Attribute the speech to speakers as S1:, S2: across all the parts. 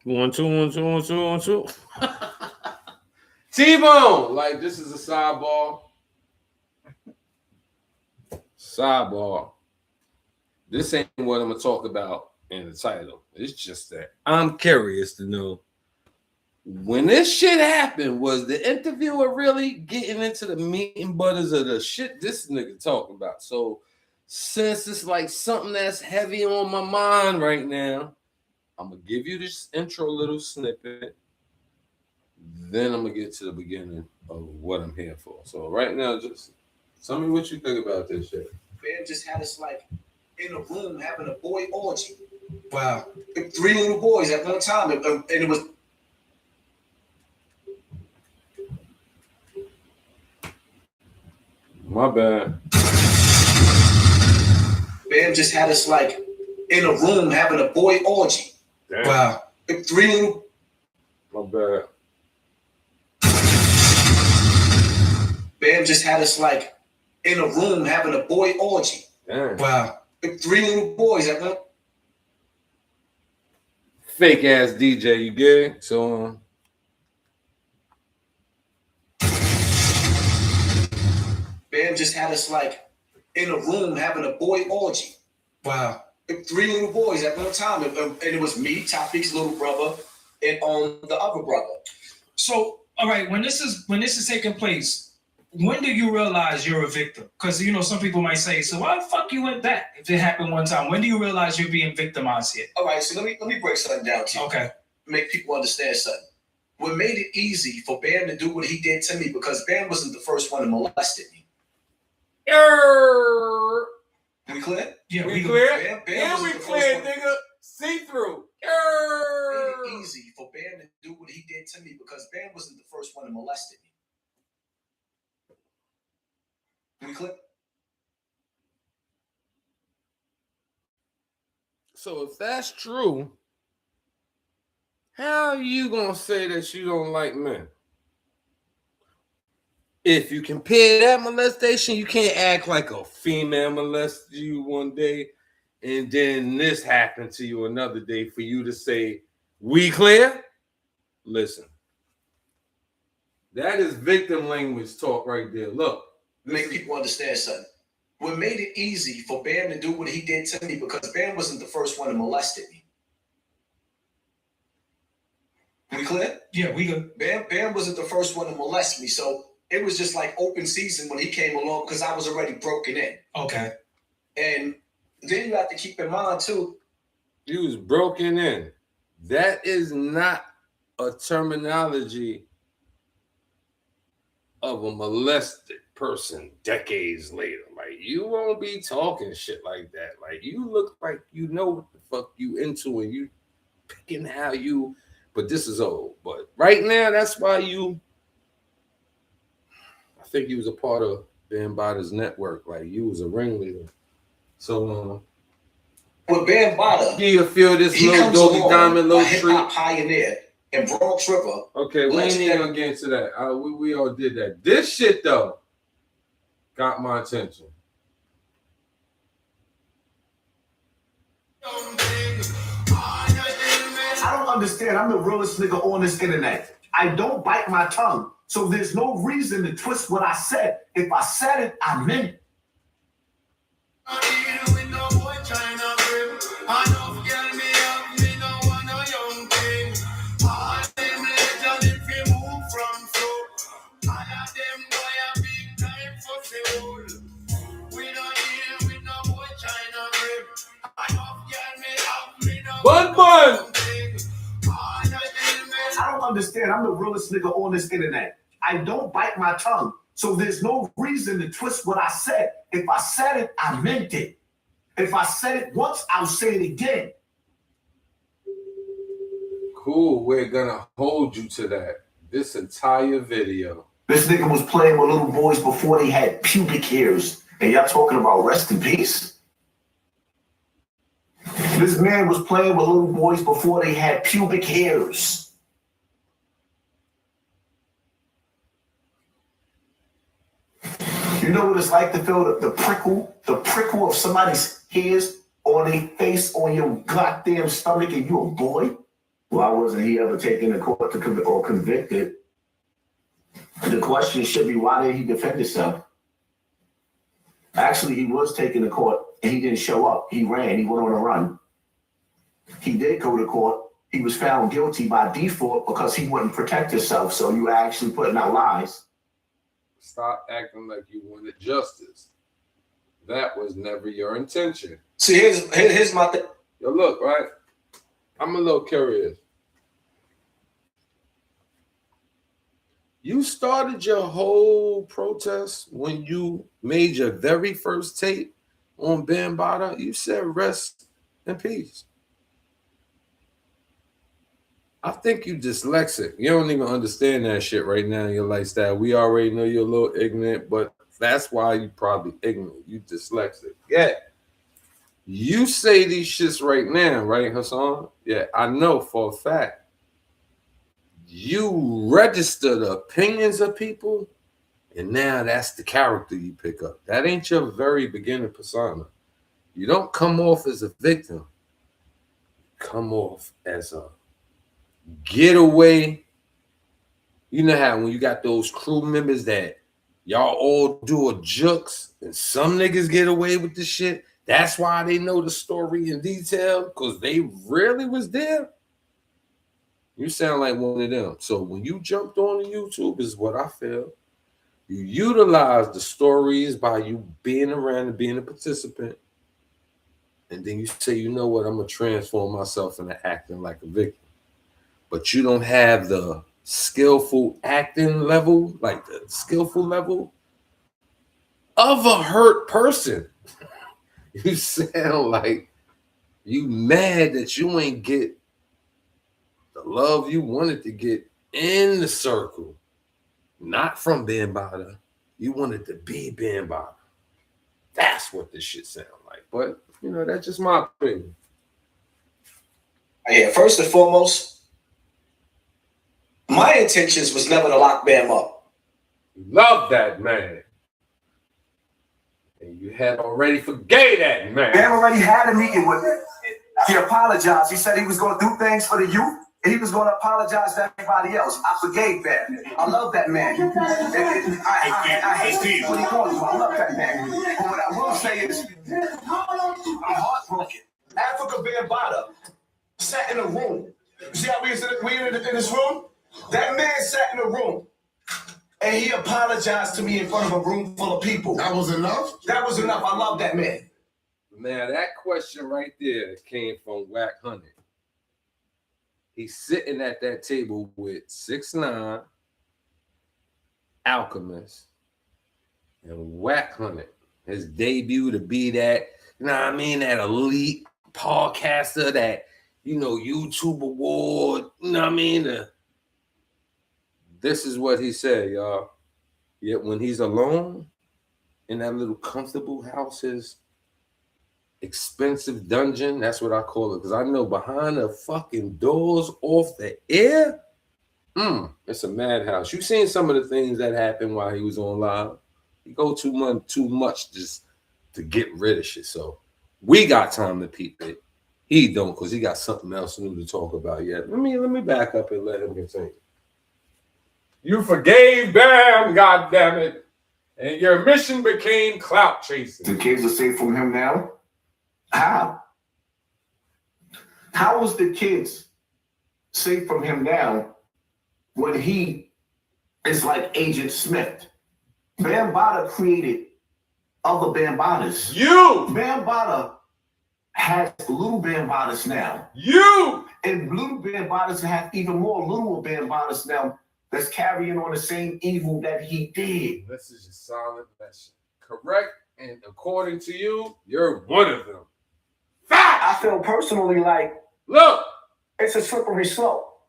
S1: 1, 2, 1, 2, 1, 2, 1, 2.
S2: T-Bone, like this is a sidebar. Sidebar. This ain't what I'm gonna talk about in the title. It's just that I'm curious to know when this shit happened, was the interviewer really getting into the meat and butters of the shit this nigga talking about? So since it's like something that's heavy on my mind right now, I'm gonna give you this intro little snippet. Then I'm gonna get to the beginning of what I'm here for. So right now, just tell me what you think about this shit.
S3: Bam just had us like in a room having a boy orgy. Wow. 3 little boys at one time, and it was.
S2: My bad.
S3: Bam just had us like in a room having a boy orgy.
S2: Damn.
S3: Wow. 3 little.
S2: My bad.
S3: Bam just had us like in a room having a boy orgy.
S2: Damn.
S3: Wow. 3 little boys at one.
S2: Fake ass DJ, you good? So
S3: Bam just had us like in a room having a boy orgy. Wow. 3 little boys at one time, and it was me, Topic's little brother, and the other brother.
S4: So, all right, when this is taking place, when do you realize you're a victim? Because some people might say, so why the fuck you went back if it happened one time? When do you realize you're being victimized here?
S3: All right, so let me break something down to you.
S4: Okay.
S3: Make people understand something. What made it easy for Bam to do what he did to me, because Bam wasn't the first one to molested me. We clear?
S4: Yeah,
S2: we clear?
S3: Bam
S2: Yeah, we clear, nigga. See through.
S3: Made it easy for Bam to do what he did to me, because Bam wasn't the first one to molested me. We clear?
S2: So if that's true, how are you gonna say that you don't like men? If you compare that molestation, you can't act like a female molested you one day and then this happened to you another day for you to say, we clear? Listen, that is victim language talk right there. Look.
S3: Make people understand something. What made it easy for Bam to do what he did to me, because Bam wasn't the first one to molested me. We clear?
S4: Yeah, we good.
S3: Bam wasn't the first one to molest me, so it was just like open season when he came along, because I was already broken in.
S4: Okay.
S3: And then you have to keep in mind too.
S2: You was broken in. That is not a terminology of a molested person decades later. Like, you won't be talking shit like that. Like, you look like you know what the fuck you into and you picking how you, but this is old. But right now, that's why I think you was a part of Bambada's network. Like, you was a ringleader. So,
S3: with Bambada,
S2: you feel this little doggy diamond, little
S3: hip-hop pioneer and Bronx River.
S2: Okay, we ain't even gonna get into that. We all did that. This shit though got my attention.
S5: I don't understand. I'm the realest nigga on this internet. I don't bite my tongue, so there's no reason to twist what I said. If I said it, I meant it.
S2: Bun.
S5: I don't understand. I'm the realest nigga on this internet. I don't bite my tongue, so there's no reason to twist what I said. If I said it, I meant it. If I said it once, I'll say it again.
S2: Cool, we're gonna hold you to that. This entire video.
S5: This nigga was playing with little boys before they had pubic hairs. And y'all talking about rest in peace? This man was playing with little boys before they had pubic hairs. You know what it's like to feel the prickle of somebody's hairs on their face, on your goddamn stomach, and you a boy? Why wasn't he ever taken to court or convicted? The question should be, why did he defend himself? Actually, he was taken to court and he didn't show up. He ran. He went on a run. He did go to court. He was found guilty by default because he wouldn't protect himself. So you actually putting out lies.
S2: Stop acting like you wanted justice. That was never your intention.
S3: See, here's my thing.
S2: Yo, look, right? I'm a little curious. You started your whole protest when you made your very first tape on Bambada. You said rest in peace. I think you dyslexic. You don't even understand that shit right now in your lifestyle. We already know you're a little ignorant, but that's why you probably ignorant. You dyslexic. Yeah. You say these shits right now, right, Hassan? Yeah, I know for a fact. You register the opinions of people, and now that's the character you pick up. That ain't your very beginning persona. You don't come off as a victim. You come off as a getaway. You know how when you got those crew members that y'all all do a jukes and some niggas get away with the shit. That's why they know the story in detail, because they really was there. You sound like one of them. So when you jumped on the YouTube is what I feel. You utilize the stories by you being around and being a participant. And then you say, you know what, I'm going to transform myself into acting like a victim. But you don't have the skillful acting level, like the skillful level of a hurt person. You sound like you mad that you ain't get the love you wanted to get in the circle. Not from Bambada. You wanted to be Bambada. That's what this shit sound like. But, you know, that's just my opinion.
S3: Yeah, first and foremost, my intentions was never to lock Bam up.
S2: You love that man. And you had already forgave that man.
S5: Bam already had a meeting with me. He apologized. He said he was going to do things for the youth. And he was going to apologize to everybody else. I forgave Bam. I love that man. I hate what he calls you. I love that man. But what I will say is, I'm heartbroken. Africa Bambada sat in a room. You see how we in this room? That man sat in a room. And he apologized to me in front of a room full of people.
S6: That was enough?
S5: That was enough. I love that man.
S2: Now, that question right there came from Whack Honey. He's sitting at that table with 6ix9ine, Alchemist, and Whack Honey. His debut to be that, you know what I mean, that elite podcaster, that, you know, YouTube award, you know what I mean? This is what he said, y'all. Yet when he's alone in that little comfortable house, his expensive dungeon, that's what I call it, because I know behind the fucking doors off the air, it's a madhouse. You seen some of the things that happened while he was on live. He go too much just to get rid of shit. So we got time to peep it. He don't, because he got something else new to talk about yet. Let me back up and let him continue. You forgave Bam, goddammit, and your mission became clout chasing.
S5: The kids are safe from him now? How? How was the kids safe from him now when he is like Agent Smith? Bambada created other Bambadas.
S2: You!
S5: Bambada has little Bambadas now.
S2: You!
S5: And little Bambadas have even more little Bambadas now that's carrying on the same evil that he did.
S2: This is your solid message. Correct, and according to you, you're one of them.
S5: I feel personally like,
S2: look,
S5: it's a slippery slope,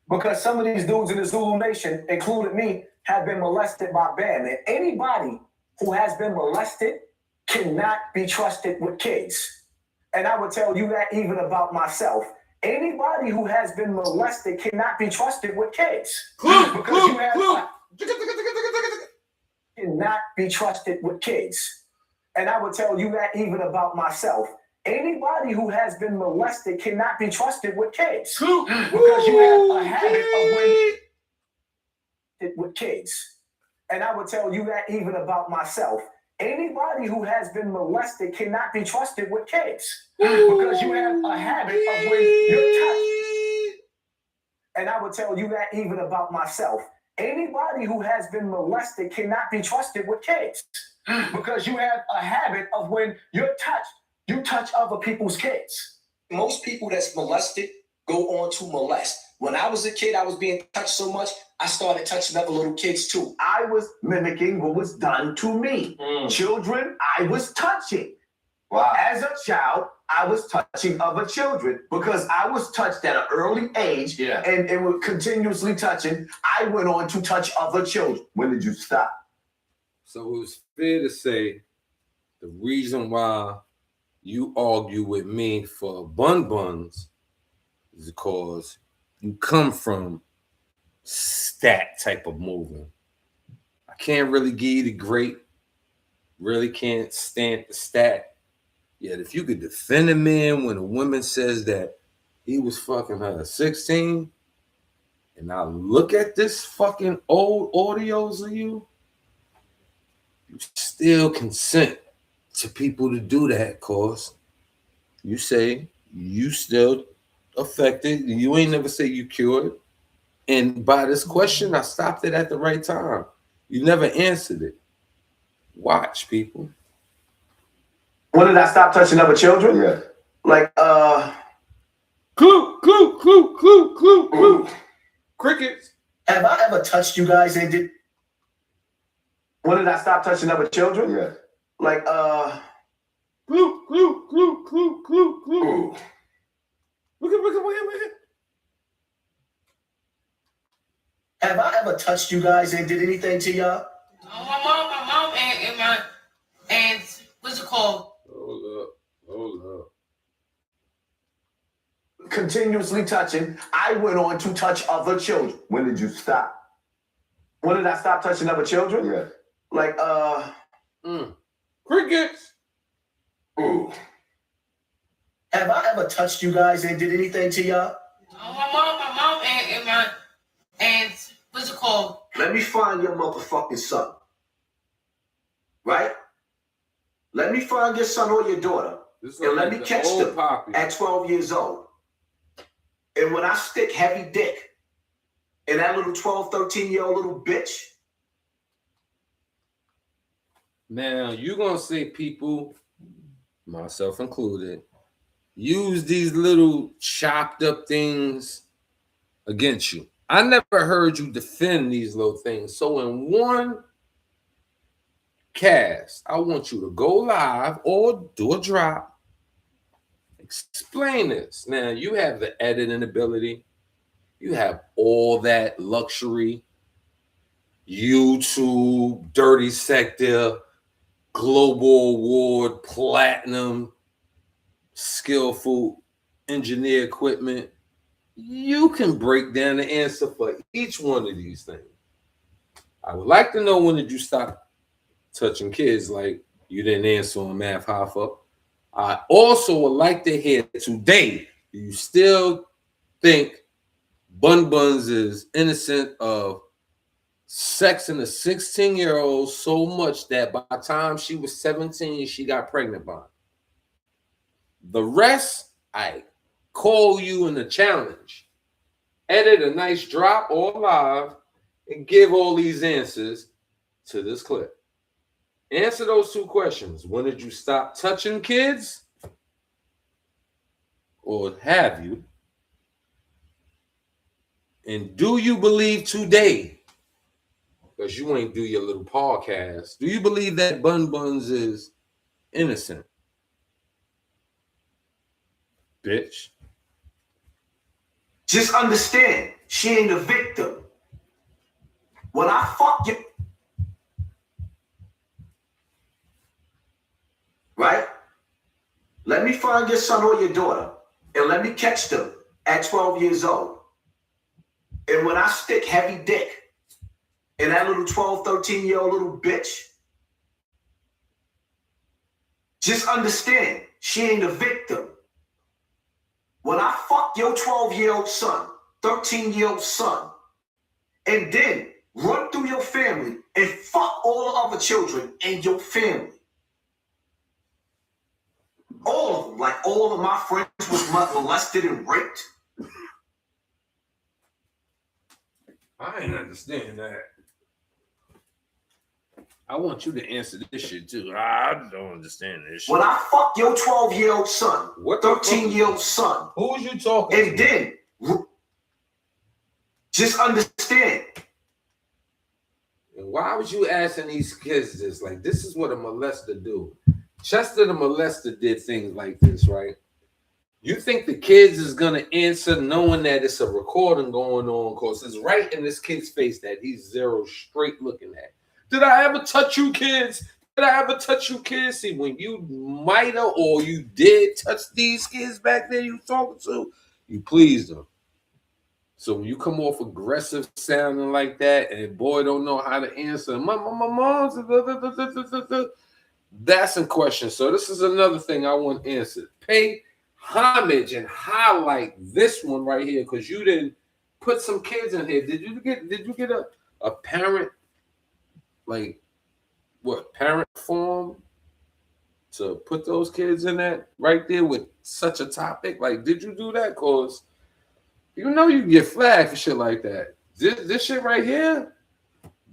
S5: because some of these dudes in the Zulu Nation, including me, have been molested by Bam. And anybody who has been molested cannot be trusted with kids. And I would tell you that even about myself. Anybody who has been molested cannot be trusted with kids. Cannot be trusted with kids. And I would tell you that even about myself. Anybody who has been molested cannot be trusted with kids. Because you have a habit of with kids. And I would tell you that even about myself. Anybody who has been molested cannot be trusted with kids. Because you have a habit of when you're touched. And I would tell you that even about myself. Anybody who has been molested cannot be trusted with kids. Because you have a habit of when you're touched, you touch other people's kids.
S3: Most people that's molested go on to molest. When I was a kid, I was being touched so much, I started touching other little kids too.
S5: I was mimicking what was done to me. Children, I was touching. Wow. As a child, I was touching other children because I was touched at an early age and was continuously touching. I went on to touch other children. When did you stop?
S2: So it was fair to say the reason why you argue with me for buns is because you come from stat type of moving. I can't really give you the great, really can't stand the stat. Yet if you could defend a man when a woman says that he was fucking her at 16, and I look at this fucking old audios of you still consent to people to do that, cause you say you still affected. You ain't never say you cured. And by this question, I stopped it at the right time. You never answered it. Watch, people.
S5: When did I stop touching other children? Yeah. Like,
S2: Clue. Crickets.
S5: Have I ever touched you guys and did? When did I stop touching other children? Yeah. Like,
S2: Clue. Look at.
S5: Have I ever touched you guys and did anything to y'all?
S6: My mom and what's it called?
S2: Hold up.
S5: Continuously touching. I went on to touch other children. When did you stop? When did I stop touching other children? Yeah. Like,
S2: Crickets.
S5: Have I ever touched you guys and did anything to y'all?
S6: My mom and what's it called?
S5: Let me find your motherfucking son. Right? Let me find your son or your daughter. And let me catch them at 12 years old. And when I stick heavy dick in that little 12, 13-year-old little bitch.
S2: Now, you're going to say people, myself included, use these little chopped up things against you. I never heard you defend these little things. So in one cast, I want you to go live or do a drop. Explain this. Now, you have the editing ability. You have all that luxury. YouTube, Dirty Sector, Global Award, Platinum, skillful engineer equipment. You can break down the answer for each one of these things. I would like to know, when did you stop touching kids like you didn't answer on Math Hoffa? I also would like to hear today, do you still think Bun Buns is innocent of sexing a 16-year-old so much that by the time she was 17, she got pregnant by him? The rest, I call you in a challenge. Edit a nice drop or live and give all these answers to this clip. Answer those two questions. When did you stop touching kids? Or have you? And do you believe today, because you ain't do your little podcast, do you believe that Bun Buns is innocent? Bitch.
S5: Just understand, she ain't a victim. When I fuck you, right? Let me find your son or your daughter and let me catch them at 12 years old. And when I stick heavy dick in that little 12, 13-year-old little bitch, just understand, she ain't a victim. When I fuck your 12-year-old son, 13-year-old son, and then run through your family and fuck all the other children in your family. All of them, like all of my friends was molested and raped.
S2: I ain't understand that. I want you to answer this shit too.
S1: I don't understand this shit.
S5: When I fuck your 12-year-old son, 13-year-old son,
S2: who was you talking
S5: and
S2: to?
S5: then just understand.
S2: And why was you asking these kids this? Like, this is what a molester do. Chester the molester did things like this, right? You think the kids is gonna answer knowing that it's a recording going on, because it's right in this kid's face that he's zero straight looking at. Did I ever touch you kids? Did I ever touch you kids? See, when you might have or you did touch these kids back there you was talking to, you pleased them. So when you come off aggressive sounding like that and boy don't know how to answer, my mom's, that's in question. So this is another thing I want answered. Pay homage and highlight this one right here, because you didn't put some kids in here. Did you get a parent, like what, parent form to put those kids in that right there with such a topic? Like, did you do that? Cause you know you get flagged for shit like that. This shit right here,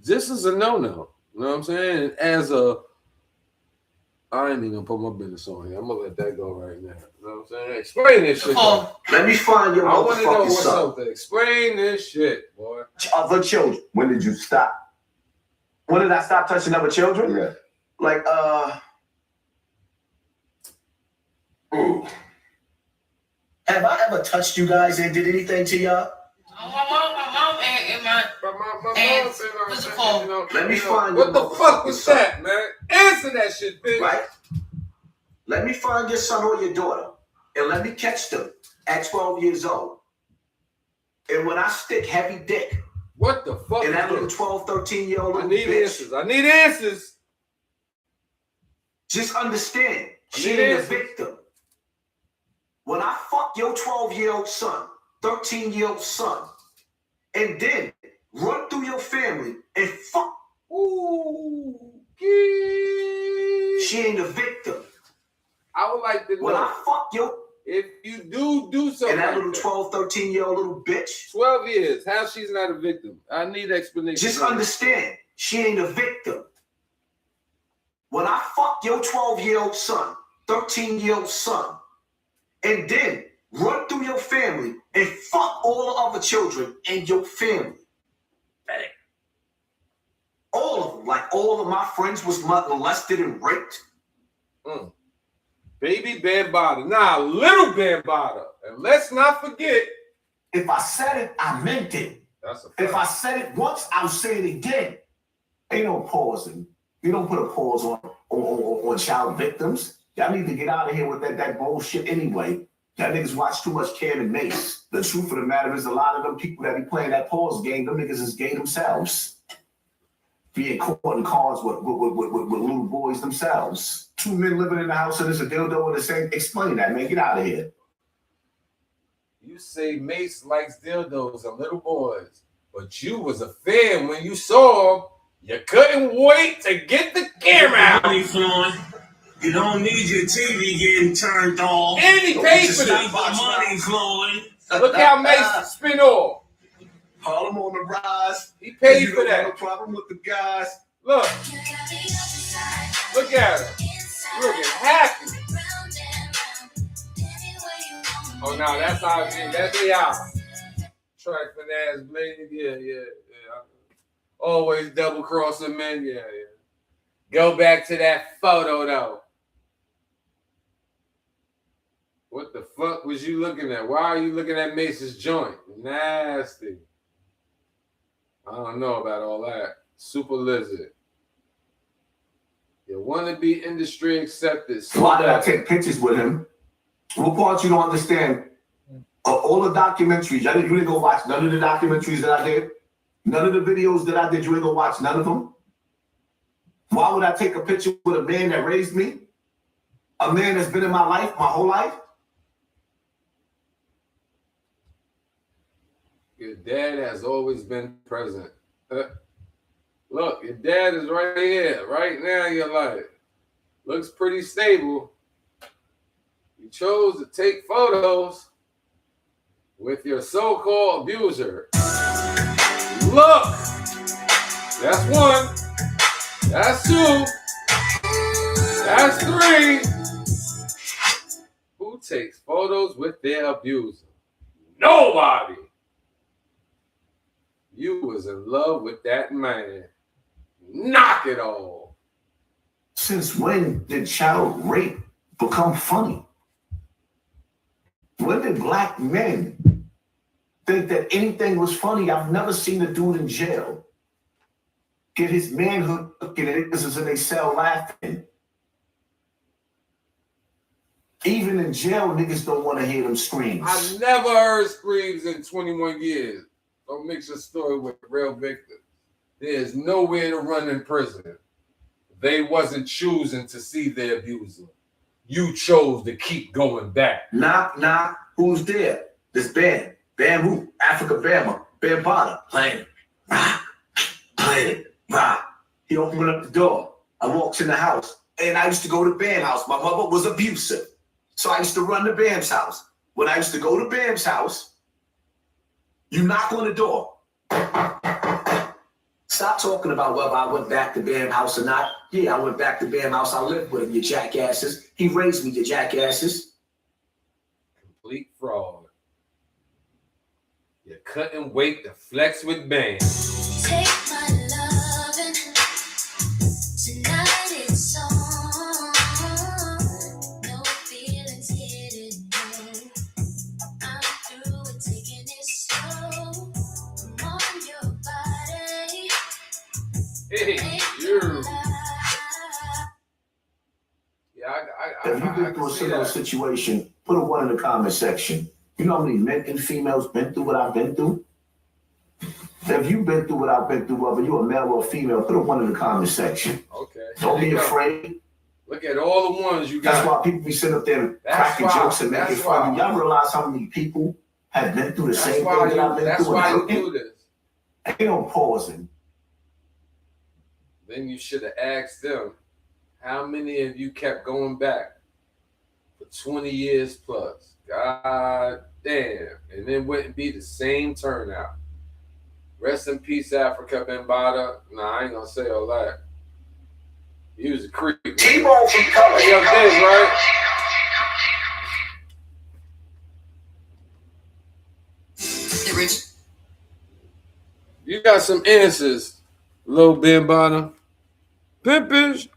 S2: this is a no-no. You know what I'm saying? As a, I ain't even gonna put my business on here. I'm gonna let that go right now. You know what I'm saying? Explain this shit.
S5: Let me find your
S2: I want to know
S5: motherfucking
S2: what's
S5: son.
S2: up there. Explain this shit, boy.
S5: Other children. When did you stop? When did I stop touching other children?
S3: Yeah.
S5: Like, have I ever touched you guys and did anything to y'all?
S6: My mom and my and what's it called?
S5: Let me find
S2: what
S5: your
S2: the fuck
S5: motherfucking
S2: was
S5: son.
S2: that, man? Answer that shit, bitch.
S5: Right? Let me find your son or your daughter, and let me catch them at 12 years old. And when I stick heavy dick
S2: What the fuck?
S5: in that
S2: is
S5: little
S2: this?
S5: 12, 13-year-old
S2: I
S5: little
S2: need
S5: bitch,
S2: answers. I need answers.
S5: just understand, she
S2: need
S5: ain't a
S2: answers.
S5: victim. When I fuck your 12-year-old son, 13-year-old son, and then run through your family and fuck,
S2: Ooh,
S5: she ain't a victim.
S2: I would like to
S5: When
S2: know
S5: I fuck your,
S2: if you do something
S5: and that
S2: like
S5: little
S2: that.
S5: 12, 13-year-old little bitch,
S2: 12 years. How she's not a victim? I need explanation.
S5: just understand, she ain't a victim. When I fuck your 12-year-old son, 13-year-old son, and then run through your family and fuck all the other children in your family. All of them, like all of my friends was molested and raped.
S2: Baby Bambada. Nah, little Bambada. And let's not forget.
S5: If I said it, I meant it.
S2: That's a fact.
S5: If I said it once, I'll say it again. Ain't no pausing. You don't put a pause on child victims. Y'all need to get out of here with that bullshit anyway. Y'all niggas watch too much Cam and Mace. The truth of the matter is a lot of them people that be playing that pause game, them niggas is gay themselves. Being caught in cars with little boys themselves. Two men living in the house and there's a dildo in the same. Explain that, man. Get out of here.
S2: You say Mace likes dildos and little boys, but you was a fan when you saw him. You couldn't wait to get the camera out.
S7: Money flowing. You don't need your TV getting turned off.
S2: And he paid for
S7: Keep
S2: that.
S7: the money flowing.
S2: Look how Mace spin off.
S5: Harlem on the rise.
S2: He paid
S5: You
S2: for
S5: don't have no
S2: that.
S5: problem with the guys.
S2: Look. Look at him. Looking happy. Oh no, that's how it is. That's AI. Track finesse, blade. Yeah. Always double crossing men. Yeah. Go back to that photo though. What the fuck was you looking at? Why are you looking at Mace's joint? Nasty. I don't know about all that. Super lizard. You want to be industry accepted. So
S5: Why did I take pictures with him? What part you don't understand? Of all the documentaries, you didn't go watch none of the documentaries that I did. None of the videos that I did, you ain't go watch none of them. Why would I take a picture with a man that raised me? A man that's been in my life my whole life?
S2: Your dad has always been present. Look, your dad is right here, right now in your life. Looks pretty stable. You chose to take photos with your so-called abuser. Look, that's one. That's two. That's three. Who takes photos with their abuser? Nobody. You was in love with that man. Knock it all.
S5: Since when did child rape become funny? When did black men think that anything was funny? I've never seen a dude in jail get his manhood looking at niggas in they cell laughing. Even in jail, niggas don't want to hear them screams.
S2: I never heard screams in 21 years. Don't mix your story with real victims. There's nowhere to run in prison. They wasn't choosing to see their abuser. You chose to keep going back.
S5: Knock, knock. Who's there? This band. Bamboo. Africa Bama. Bambada. Playing it. Rah. Playing it. Rah. He opened up the door. I walked in the house. And I used to go to Bam's house. My mother was abusive. So I used to run to Bam's house. When I used to go to Bam's house, you knock on the door. Stop talking about whether I went back to Bam's house or not. Yeah, I went back to Bam's house. I lived with him, you jackasses. He raised me, you jackasses.
S2: Complete fraud. You couldn't wait to flex with Bam.
S8: Take my lovin', tonight it's on. No feelings hidden, no. I'm through with taking it slow. I'm on your body.
S2: Hey, you. Yeah,
S5: If you've been through a similar situation, put a 1 in the comment section. You know how many men and females been through what I've been through? If you've been through what I've been through, whether you're a male or a female, put a 1 in the comment section.
S2: Okay.
S5: Don't be afraid.
S2: Look at all the ones you got.
S5: That's why people be sitting up there cracking jokes and making fun of you. Y'all realize how many people have been through the same thing that I've been through?
S2: That's why you do this.
S5: Ain't no pausing.
S2: Then you should have asked them, how many of you kept going back for 20 years plus? God damn. And it wouldn't be the same turnout. Rest in peace, Africa Bambada. Nah, I ain't gonna say all that. He was a creep.
S5: T-Bone from color.
S2: Hey, yo, Diz, right?
S6: Rich.
S2: You got some answers, little Bambada. Pimpish.